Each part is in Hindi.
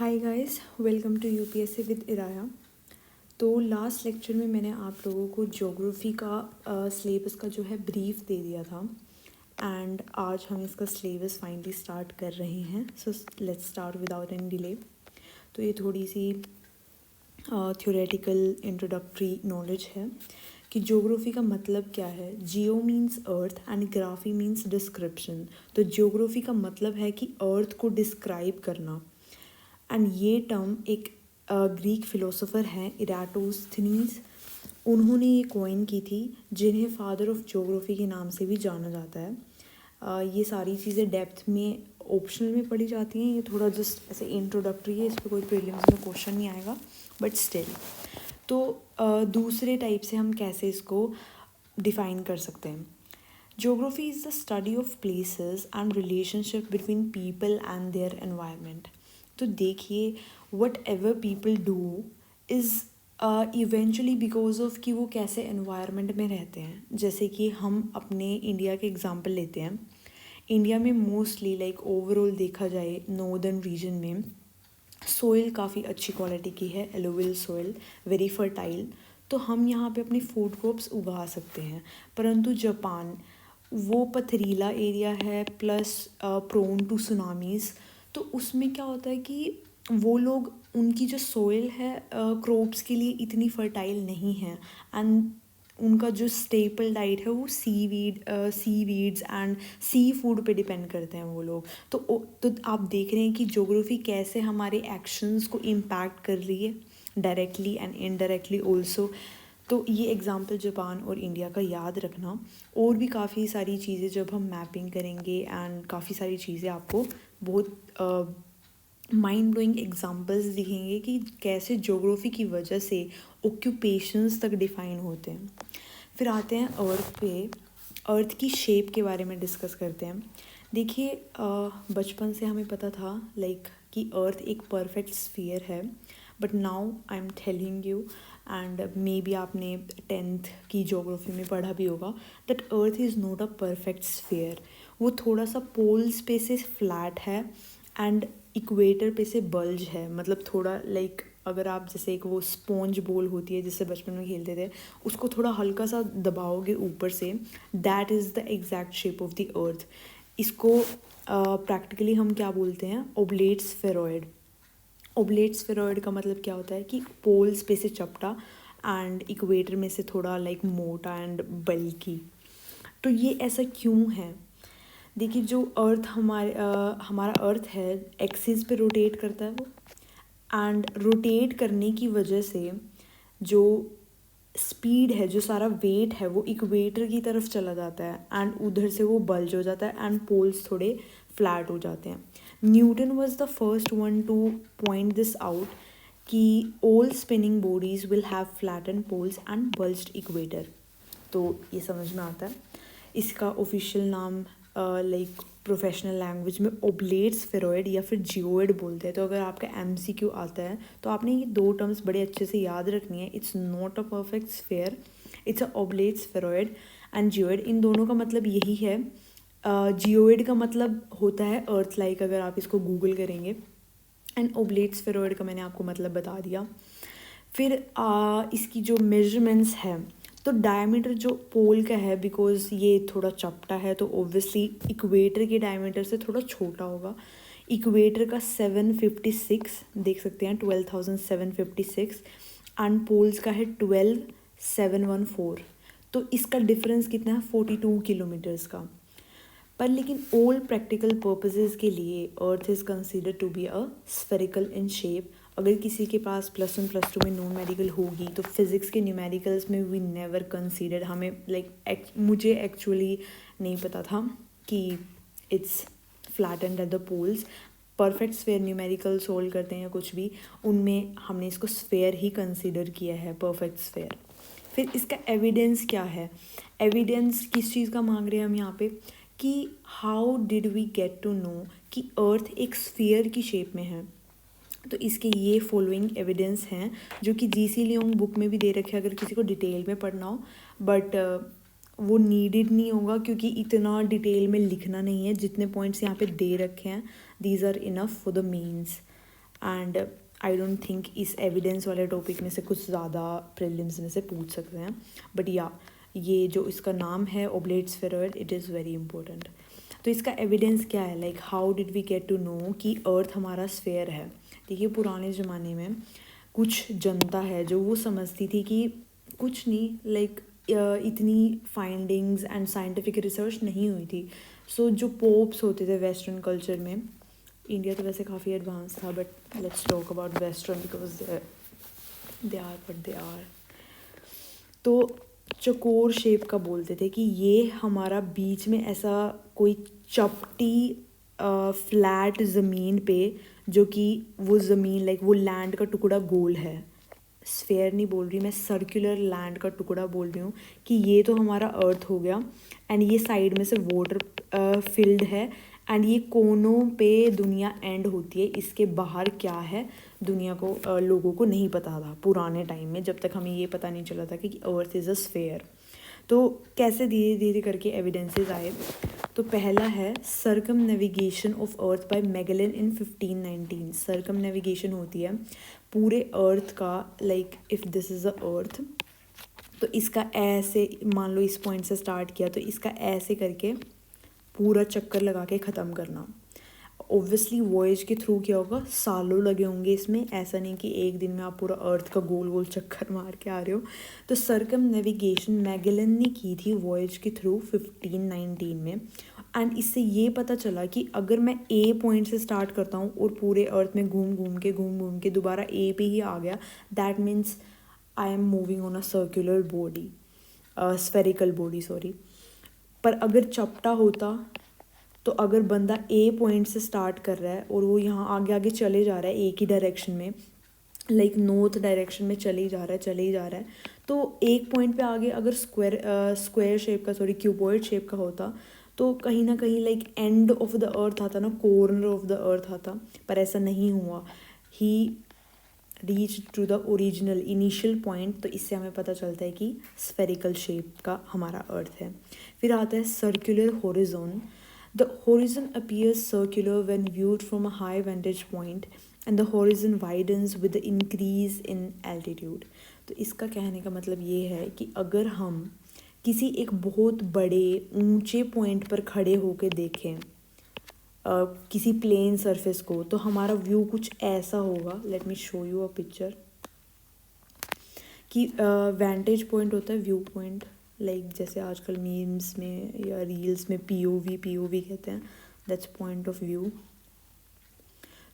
Hi guys, welcome to UPSC with Iraya. तो लास्ट लेक्चर में मैंने आप लोगों को ज्योग्राफी का सिलेबस का जो है ब्रीफ दे दिया था एंड आज हम इसका सिलेबस फाइनली स्टार्ट कर रहे हैं। So let's start without any delay. तो ये थोड़ी सी थ्योरेटिकल इंट्रोडक्टरी नॉलेज है कि ज्योग्राफी का मतलब क्या है। जियो means earth and graphy means description. तो ज्योग्राफी का मतलब है कि अर्थ को डिस्क्राइब करना। एंड ये टर्म एक ग्रीक फिलोसोफर हैं इराटोस्थनीज, उन्होंने ये कॉइन की थी, जिन्हें फादर ऑफ ज्योग्राफी के नाम से भी जाना जाता है। ये सारी चीज़ें डेप्थ में ऑप्शनल में पढ़ी जाती हैं, ये थोड़ा जस्ट ऐसे इंट्रोडक्टरी है, इस पर कोई प्रीलिम्स में क्वेश्चन नहीं आएगा बट स्टिल। तो दूसरे टाइप से हम कैसे इसको डिफ़ाइन कर सकते हैं। Geography is the study of places and relationship between people and their environment. तो देखिए, what ever people do is eventually because of कि वो कैसे एनवायरनमेंट में रहते हैं। जैसे कि हम अपने इंडिया के एग्जांपल लेते हैं। इंडिया में मोस्टली लाइक ओवरऑल देखा जाए नॉर्दर्न रीजन में सोइल काफ़ी अच्छी क्वालिटी की है, एलोविल सोइल, वेरी फर्टाइल। तो हम यहाँ पे अपनी फूड क्रॉप्स उगा सकते हैं। परंतु जापान वो पथरीला एरिया है, प्लस प्रोन टू सुनामीज़। तो उसमें क्या होता है कि वो लोग, उनकी जो सोइल है क्रॉप्स के लिए इतनी फर्टाइल नहीं है एंड उनका जो स्टेपल डाइट है वो सीवीड्स एंड सी फूड पे डिपेंड करते हैं वो लोग। तो आप देख रहे हैं कि ज्योग्राफी कैसे हमारे एक्शंस को इम्पैक्ट कर रही है, डायरेक्टली एंड इनडायरेक्टली ऑल्सो। तो ये एग्ज़ाम्पल जापान और इंडिया का याद रखना। और भी काफ़ी सारी चीज़ें जब हम मैपिंग करेंगे एंड काफ़ी सारी चीज़ें आपको बहुत माइंड ब्लोइंग एग्जांपल्स दिखेंगे कि कैसे ज्योग्राफी की वजह से ऑक्यूपेशंस तक डिफ़ाइन होते हैं। फिर आते हैं अर्थ पे। अर्थ की शेप के बारे में डिस्कस करते हैं। देखिए, बचपन से हमें पता था लाइक कि अर्थ एक परफेक्ट स्फीयर है, but now I am telling you and may be आपने 10th की ज्योग्राफी में पढ़ा भी होगा that earth is not a perfect sphere. वो थोड़ा सा पोल्स पे से फ्लैट है एंड इक्वेटर पे से बल्ज है। मतलब थोड़ा लाइक अगर आप जैसे एक वो स्पॉन्ज बॉल होती है जिससे बचपन में खेलते थे, उसको थोड़ा हल्का सा दबाओगे ऊपर से, that is the exact shape of the earth. इसको प्रैक्टिकली हम क्या बोलते हैं, ओब्लेट स्फेरॉइड। ओब्लेट स्फेरॉइड का मतलब क्या होता है कि पोल्स पे से चपटा एंड इक्वेटर में से थोड़ा लाइक मोटा एंड बल्की। तो ये ऐसा क्यों है? देखिए, जो अर्थ हमारा अर्थ है एक्सिस पे रोटेट करता है वो, एंड रोटेट करने की वजह से जो स्पीड है, जो सारा वेट है वो इक्वेटर की तरफ चला जाता है एंड उधर से वो बल्ज हो जाता है एंड पोल्स थोड़े फ्लैट हो जाते हैं। Newton was the first one to point this out कि all spinning bodies will have flatten poles and bulged equator. तो ये समझ में आता है। इसका ऑफिशियल नाम लाइक प्रोफेशनल लैंग्वेज में ओब्लेट स्फेरॉइड या फिर जियोइड बोलते हैं। तो अगर आपका एमसीक्यू आता है तो आपने ये दो टर्म्स बड़े अच्छे से याद रखनी है। It's not a perfect sphere, it's a oblate spheroid and geoid. इन दोनों का मतलब यही है। जियोइड का मतलब होता है अर्थ लाइक, अगर आप इसको गूगल करेंगे, एंड ओब्लेट स्फेरॉइड का मैंने आपको मतलब बता दिया। फिर इसकी जो मेजरमेंट्स है, तो डायमीटर जो पोल का है, बिकॉज ये थोड़ा चपटा है तो ऑब्वियसली इक्वेटर के डायमीटर से थोड़ा छोटा होगा। इक्वेटर का 756 देख सकते हैं, 12,756, एंड पोल्स का है 12,714। तो इसका डिफरेंस कितना है, 42 किलोमीटर्स का। पर लेकिन ऑल प्रैक्टिकल पर्पसेस के लिए earth is consider to be a spherical in shape. अगर किसी के पास +1 +2 में नॉन मेडिकल होगी तो फिज़िक्स के न्यूमेरिकल्स में वी नेवर कंसीडर, हमें लाइक मुझे एक्चुअली नहीं पता था कि it's flattened at the poles. Perfect sphere numerical solve करते हैं कुछ भी, उनमें हमने इसको स्फेयर ही कंसीडर किया है, परफेक्ट स्फेयर। फिर इसका एविडेंस क्या है? एविडेंस किस चीज़ का मांग रहे हैं हम यहाँ पे कि how did we get to know कि अर्थ एक स्फीयर की शेप में है। तो इसके ये फॉलोइंग एविडेंस हैं जो कि जीसी लियोंग बुक में भी दे रखे हैं अगर किसी को डिटेल में पढ़ना हो, बट वो नीडेड नहीं होगा क्योंकि इतना डिटेल में लिखना नहीं है। जितने पॉइंट्स यहाँ पे दे रखे हैं, these are enough for the mains. And I don't think इस एविडेंस वाले टॉपिक में से कुछ ज़्यादा प्रीलिम्स में से पूछ सकते हैं, बट या ये जो इसका नाम है oblate spheroid, it is very important. तो इसका एविडेंस क्या है, like how did we get to know कि अर्थ हमारा स्फेयर है। देखिए पुराने ज़माने में कुछ जनता है जो वो समझती थी कि कुछ नहीं, लाइक इतनी फाइंडिंग्स एंड साइंटिफिक रिसर्च नहीं हुई थी। सो जो पोप्स होते थे वेस्टर्न कल्चर में, इंडिया तो वैसे काफ़ी एडवांस था, but let's talk about western because they are but they are. तो चकोर शेप का बोलते थे कि ये हमारा बीच में ऐसा कोई चपटी फ्लैट ज़मीन पे, जो कि वो ज़मीन लाइक वो लैंड का टुकड़ा गोल है, स्फेयर नहीं बोल रही मैं, सर्कुलर लैंड का टुकड़ा बोल रही हूँ, कि ये तो हमारा अर्थ हो गया एंड ये साइड में से वाटर फिल्ड है एंड ये कोनों पे दुनिया एंड होती है, इसके बाहर क्या है दुनिया को लोगों को नहीं पता था पुराने टाइम में, जब तक हमें ये पता नहीं चला था कि अर्थ इज़ अ स्फेयर। तो कैसे धीरे धीरे करके एविडेंसेस आए। तो पहला है circumnavigation of earth by Magellan in 1519। Circumnavigation होती है पूरे अर्थ का, like if this is a earth, तो इसका ऐसे मान लो इस पॉइंट से स्टार्ट किया तो इसका ऐसे करके पूरा चक्कर लगा के ख़त्म करना। ऑब्वियसली वॉयज के थ्रू क्या होगा, सालों लगे होंगे इसमें, ऐसा नहीं कि एक दिन में आप पूरा अर्थ का गोल गोल चक्कर मार के आ रहे हो। तो सर्कम नेविगेशन मैगेलन ने की थी वॉयज के थ्रू 1519 में, एंड इससे ये पता चला कि अगर मैं ए पॉइंट से स्टार्ट करता हूँ और पूरे अर्थ में घूम घूम के दोबारा ए पे ही आ गया, that means I am moving on a circular body, spherical body sorry. पर अगर चपटा होता, तो अगर बंदा ए पॉइंट से स्टार्ट कर रहा है और वो यहाँ आगे आगे चले जा रहा है एक ही डायरेक्शन में, लाइक नॉर्थ डायरेक्शन में चले ही जा रहा है, तो एक पॉइंट पे आगे अगर स्क्वायर शेप का सॉरी क्यूबॉइड शेप का होता, तो कहीं ना कहीं like end of the earth आता ना, कॉर्नर ऑफ द अर्थ आता, पर ऐसा नहीं हुआ। He reach to the original initial point. तो इससे हमें पता चलता है कि स्फेरिकल शेप का हमारा अर्थ है। फिर आता है circular horizon. The horizon appears circular when viewed from a high vantage point and the horizon widens with the increase in altitude। तो इसका कहने का मतलब ये है कि अगर हम किसी एक बहुत बड़े ऊंचे पॉइंट पर खड़े होकर देखें किसी प्लेन सरफेस को, तो हमारा व्यू कुछ ऐसा होगा। Let me show you a picture. कि वेंटेज पॉइंट होता है व्यू पॉइंट, लाइक जैसे आजकल मीम्स में या रील्स में पीओवी कहते हैं, दैट्स पॉइंट ऑफ व्यू।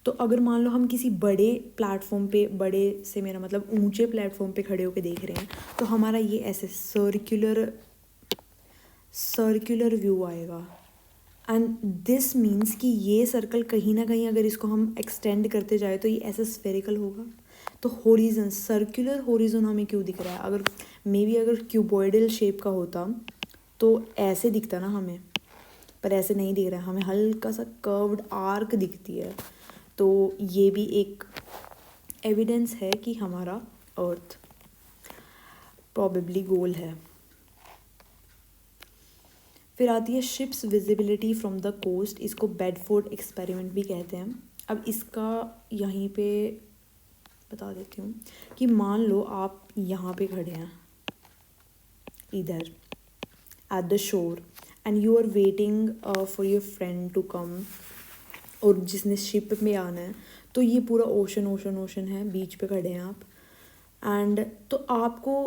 तो अगर मान लो हम किसी बड़े प्लेटफॉर्म पे, बड़े से मेरा मतलब ऊंचे प्लेटफॉर्म पे खड़े होकर देख रहे हैं, तो हमारा ये ऐसे सर्कुलर व्यू आएगा। एंड दिस मीन्स कि ये सर्कल कहीं ना कहीं अगर इसको हम एक्सटेंड करते जाए तो ये ऐसा स्फेरिकल होगा। तो होरिजन, सर्कुलर होरिजन हमें क्यों दिख रहा है? अगर मे बी अगर क्यूबॉइडल शेप का होता तो ऐसे दिखता ना हमें, पर ऐसे नहीं दिख रहा है, हमें हल्का सा कर्व्ड आर्क दिखती है। तो ये भी एक एविडेंस है कि हमारा अर्थ प्रॉबेबली गोल है। फिर आती है ships visibility from the coast. इसको बेडफोर्ड एक्सपेरिमेंट भी कहते हैं। अब इसका यहीं पे बता देती हूँ कि मान लो आप यहाँ पे खड़े हैं इधर at the shore and you are waiting for your friend to come, और जिसने शिप में आना है, तो ये पूरा ओशन है, बीच पे खड़े हैं आप। एंड तो आपको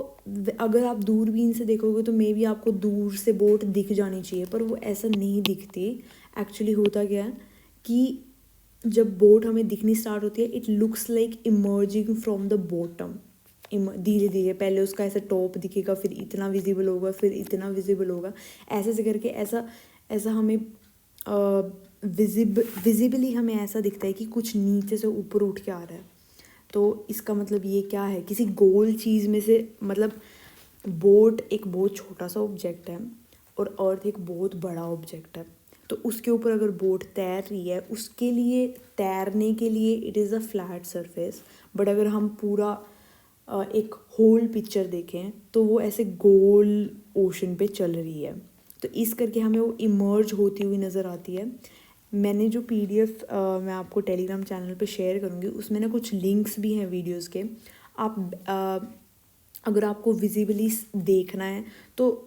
अगर आप दूरबीन से देखोगे तो मे बी आपको दूर से बोट दिख जानी चाहिए, पर वो ऐसा नहीं दिखती। एक्चुअली होता क्या है कि जब बोट हमें दिखनी स्टार्ट होती है, it looks like emerging from the bottom. धीरे धीरे पहले उसका ऐसा टॉप दिखेगा, फिर इतना विजिबल होगा, फिर इतना विजिबल होगा, ऐसे से करके ऐसा हमें विजिबली हमें ऐसा दिखता है कि कुछ नीचे से ऊपर उठ के आ रहा है। तो इसका मतलब ये क्या है, किसी गोल चीज़ में से, मतलब बोट एक बहुत छोटा सा ऑब्जेक्ट है और अर्थ एक बहुत बड़ा ऑब्जेक्ट है, तो उसके ऊपर अगर बोट तैर रही है, उसके लिए तैरने के लिए it is a flat surface. But अगर हम पूरा एक होल पिक्चर देखें तो वो ऐसे गोल ओशन पे चल रही है, तो इस करके हमें वो इमर्ज होती हुई नज़र आती है मैंने जो PDF मैं आपको टेलीग्राम चैनल पे शेयर करूँगी, उसमें ना कुछ लिंक्स भी हैं वीडियोस के। आप अगर आपको विजिबली देखना है तो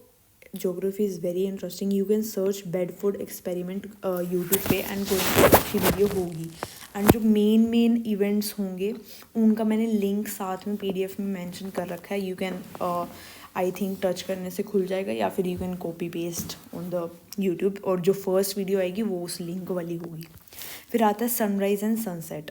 geography is very interesting. You can search Bedford experiment YouTube पे एंड कोई तो अच्छी वीडियो होगी। एंड जो मेन इवेंट्स होंगे उनका मैंने लिंक साथ में PDF में मेंशन कर रखा है। You can I think touch करने से खुल जाएगा, या फिर you can copy paste on the YouTube, और जो फर्स्ट वीडियो आएगी वो उस लिंक वाली होगी। फिर आता है सनराइज़ एंड सनसेट।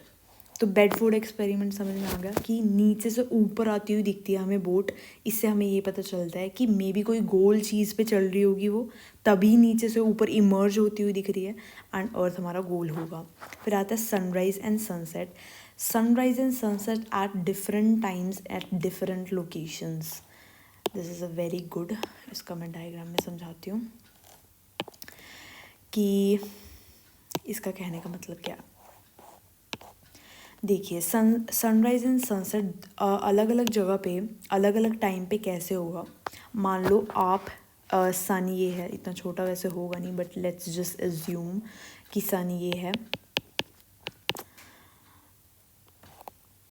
तो बेडफोर्ड एक्सपेरिमेंट समझ में आ गया कि नीचे से ऊपर आती हुई दिखती है हमें बोट। इससे हमें ये पता चलता है कि मे बी कोई गोल चीज़ पे चल रही होगी वो, तभी नीचे से ऊपर इमर्ज होती हुई दिख रही है, एंड अर्थ हमारा गोल होगा। फिर आता है sunrise and sunset. Sunrise and sunset at different times at different locations. This is a very good, इसका मैं डायग्राम में समझाती हूँ कि इसका कहने का मतलब क्या है। देखिए, सनराइज़ एंड सनसेट अलग अलग जगह पे अलग अलग टाइम पे कैसे होगा। मान लो आप सन ये है, इतना छोटा वैसे होगा नहीं, बट लेट्स जस्ट एज्यूम कि सन ये है